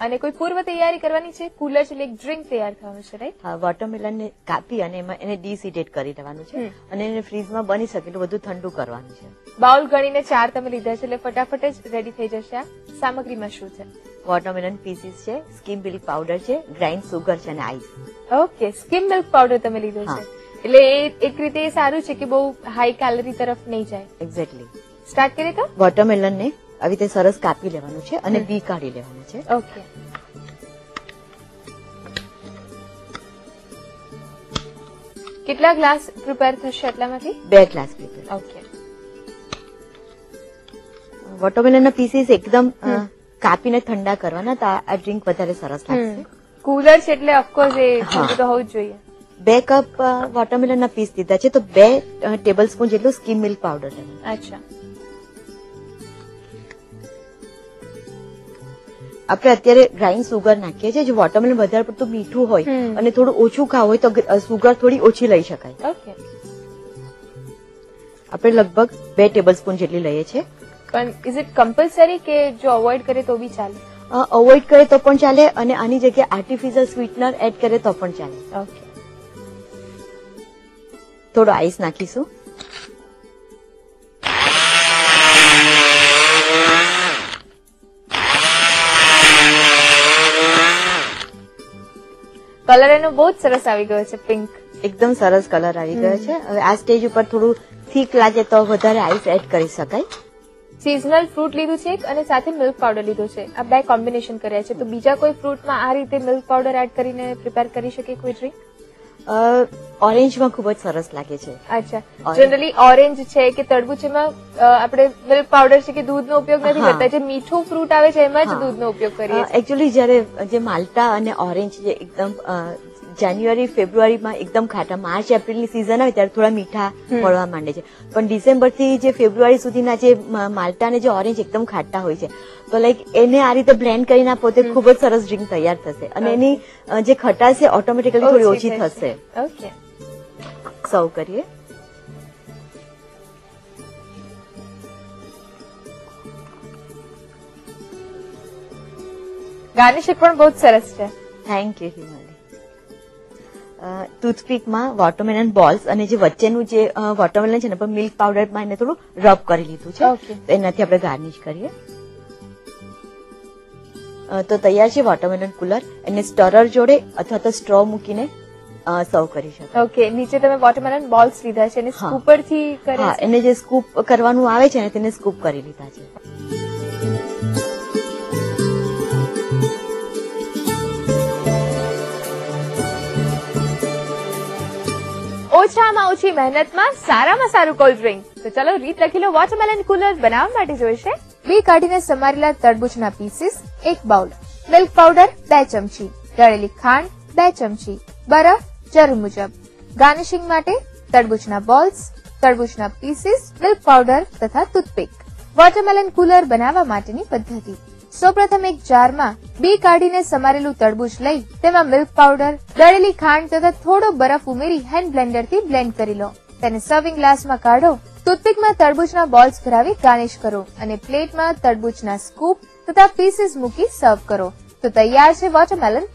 અને કોઈ પૂર્વ તૈયારી કરવાની છે? કુલર છે એટલે એક ડ્રિંક તૈયાર થવાનું છે, રાઈટ? હા, વોટરમેલન ને કાપી અને એમાં એને ડીસીડેટ કરી લેવાનું છે અને એને ફ્રીઝમાં બની શકે એટલું બધું ઠંડુ કરવાનું છે. બાઉલ ગણીને 4 તમે લીધા છે એટલે ફટાફટ જ રેડી થઈ જશે. આ સામગ્રીમાં શું છે? વોટરમેલન પીસીસ છે, સ્કીમ મિલ્ક પાવડર છે, ગ્રાઇન્ડ સુગર છે અને ice. Okay, skim milk powder તમે લીધો છે એટલે એ એક રીતે એ સારું છે કે બહુ હાઈ કેલરી તરફ નહીં જાય. એક્ઝેક્ટલી. સ્ટાર્ટ કરીએ તો? વોટરમેલન ને આવી રીતે સરસ કાપી લેવાનું છે અને બી કાઢી લેવાનું છે. ઓકે. કેટલા ગ્લાસ પ્રિપેર થશે એટલામાંથી? 2 ગ્લાસ પ્રિપેર. ઓકે. વોટરમેલન ના પીસીસ એકદમ કાપીને ઠંડા કરવાના તો આ ડ્રિંક વધારે સરસ લાગશે. કુલર છે એટલે ઓફકોર્સ એ ઠંડુ તો હોવું જ જોઈએ. 2 કપ વોટરમેલન ના પીસ દીધા છે તો 2 ટેબલ સ્પૂન જેટલું સ્કીમ મિલ્ક પાવડર લેવાનું. અચ્છા. આપણે અત્યારે ગ્રાઇન્ડ સુગર નાખીએ છીએ. જો વોટરમેલન વધારે પડતું મીઠું હોય અને થોડું ઓછું ખાવું હોય તો સુગર થોડી ઓછી લઈ શકાય. ઓકે. આપણે લગભગ 2 ટેબલ સ્પૂન જેટલી લઈએ છીએ. પણ ઇઝ ઇટ કમ્પલસરી કે જો અવોઇડ કરે તો બી ચાલે? અવોઇડ કરે તો પણ ચાલે અને આની જગ્યાએ આર્ટિફિશિયલ સ્વીટનર એડ કરે તો પણ ચાલે. ઓકે. થોડો આઈસ નાખીશું. કલર એનો બહુ જ સરસ આવી ગયો છે, પિંક. એકદમ સરસ કલર આવી ગયો છે. હવે આ સ્ટેજ ઉપર થોડું થીક લાગે તો વધારે આઈસ એડ કરી શકાય. સિઝનલ ફ્રૂટ લીધું છે અને સાથે મિલ્ક પાવડર લીધો છે. આ 2 કોમ્બિનેશન કર્યા છે. તો બીજા કોઈ ફ્રૂટમાં આ રીતે મિલ્ક પાવડર એડ કરીને પ્રિપેર કરી શકે કોઈ ડ્રિંક? ઓરેન્જમાં ખૂબ જ સરસ લાગે છે. અચ્છા. જનરલી ઓરેન્જ છે કે તરબૂચમાં આપણે મિલ્ક પાવડર છે કે દૂધનો ઉપયોગ નથી કરતા. જે મીઠું ફ્રૂટ આવે છે એમાં જ દૂધનો ઉપયોગ કરીએ છીએ. એકચ્યુઅલી જયારે જે માલ્ટા અને ઓરેન્જ જે એકદમ જાન્યુઆરી ફેબ્રુઆરીમાં એકદમ ખાટા, માર્ચ એપ્રિલની સિઝન આવે ત્યારે થોડા મીઠા મળવા માંડે છે. પણ ડિસેમ્બર થી જે ફેબ્રુઆરી સુધીના જે માલ્ટા અને જે ઓરેન્જ એકદમ ખાટા હોય છે તો લાઈક એને આ રીતે બ્લેન્ડ કરીને આપો તો ખૂબ જ સરસ ડ્રિંક તૈયાર થશે અને એની જે ખટાશ છે ઓટોમેટિકલી થોડી ઓછી થશે. ઓકે. સર્વ કરીએ. ગાર્નિશિંગ પણ બહુ જ સરસ છે. Thank you Himali. ટૂથપીકમાં વોટરમેલન બોલ્સ અને જે વચ્ચેનું જે વોટરમેલન છે ને પણ મિલ્ક પાવડરમાં એને થોડું રબ કરી લીધું છે તો એનાથી આપણે ગાર્નિશ કરીએ. તો તૈયાર છે વોટરમેલન કુલર. એને સ્ટરર જોડે અથવા તો સ્ટ્રો મૂકીને સર્વ કરી શકાય. ઓકે. નીચે તમે વોટરમેલન બોલ્સ લીધા છે અને સ્કૂપરથી કર્યા છે? એને જે સ્કૂપ કરવાનું આવે છે ને તેને સ્કૂપ કરી લીધા છે. ઓછામાં ઓછી મહેનતમાં સારામાં સારું કોલ્ડ ડ્રિંક. તો ચલો રીત લખી લો. વોટરમેલન કુલર બનાવવા માટે જોઈશે બી કાઢીને સમારેલા તરબૂચના પીસીસ 1 બાઉલ, મિલ્ક પાવડર 2 ચમચી, દળેલી ખાંડ 2 ચમચી, બરફ જરૂર મુજબ, ગાર્નિશિંગ માટે તરબૂચના બોલ્સ, તરબૂચના પીસીસ, મિલ્ક પાવડર તથા ટૂથપીક. વોટરમેલન કુલર બનાવવા માટેની પદ્ધતિ. સૌપ્રથમ એક જારમાં બી કાઢીને સમારેલું તરબૂચ લઈ તેમાં મિલ્ક પાવડર, દળેલી ખાંડ તથા થોડો બરફ ઉમેરી હેન્ડ બ્લેન્ડરથી બ્લેન્ડ કરી લો. તેને સર્વિંગ ગ્લાસમાં કાઢો. ટૂથપીકમાં તરબૂચના બોલ્સ ભરાવી ગાર્નિશ કરો અને પ્લેટમાં તરબૂચના સ્કૂપ તથા પીસીસ મૂકી સર્વ કરો. તો તૈયાર છે વોટરમેલન